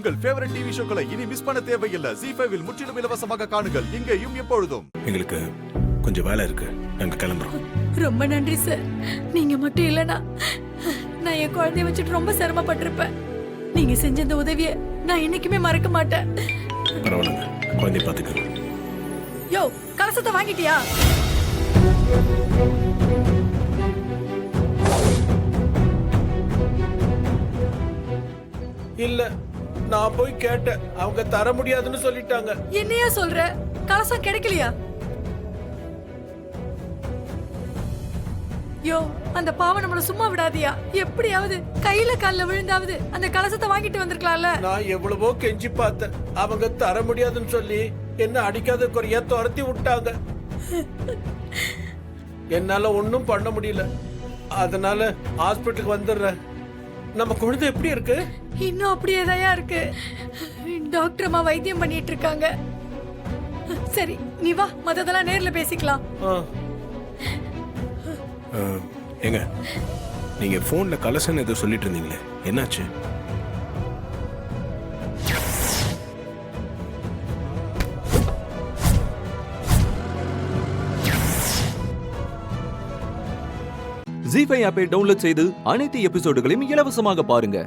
உங்கள் favourite TV ஷோக்களை இனி miss பண்ண தேவையில்லை. ZEE5 இல் முற்றிலும் இலவசமாக காணுங்கள். இங்கேயும் எப்பொழுதும். எங்களுக்கு கொஞ்சம் வேலை இருக்கு, நாங்க கிளம்புறோம். ரொம்ப நன்றி சார். நீங்க மட்டும் இல்லனா நான் என் குழந்தைய வச்சுட்டு ரொம்ப சிரமப்பட்டிருப்பேன். நீங்க செஞ்ச இந்த உதவியை நான் என்னைக்குமே மறக்க மாட்டேன். பரவாயில்லைங்க, குழந்தைய பாத்துக்க. யோ, கலசத்தை வாங்கிட்டியா? இல்ல, நான் போய் கேட்டேன், அவங்க தர முடியாதுன்னு சொல்லிட்டாங்க. என்னையா சொல்ற? கலசம் கிடைக்கலையா? யோ, அந்த பாவம் நம்மள சும்மா விடாதியா? எப்படியாவது கையில கால்ல விழுந்தாவது அந்த கலசத்தை வாங்கிட்டு வந்திருக்கலாம்ல. நான் எவ்வளவோ கெஞ்சி பார்த்தேன், அவங்க தர முடியாதுன்னு சொல்லி என்ன அடிக்காத குறையா துரத்தி விட்டாங்க. என்னால ஒன்னும் பண்ண முடியல, அதனால ஹாஸ்பிட்டலுக்கு வந்துடுறேன். நம்ம குழந்தை எப்படி இருக்கு? இன்னும் அப்படியேதான் இருக்கு. டாக்டர் அம்மா வைத்தியம் பண்ணிட்டு இருக்காங்க. சரி, நீ வா, மத்ததெல்லாம் நேர்ல பேசிக்கலாம். ஏங்க, நீங்க போன்ல கலசன் ஏதோ சொல்லிட்டு இருந்தீங்களே, என்னாச்சு? ZEE5 ஆப்பை டவுன்லோட் செய்து அனைத்து எபிசோடுகளையும் இலவசமாக பாருங்க.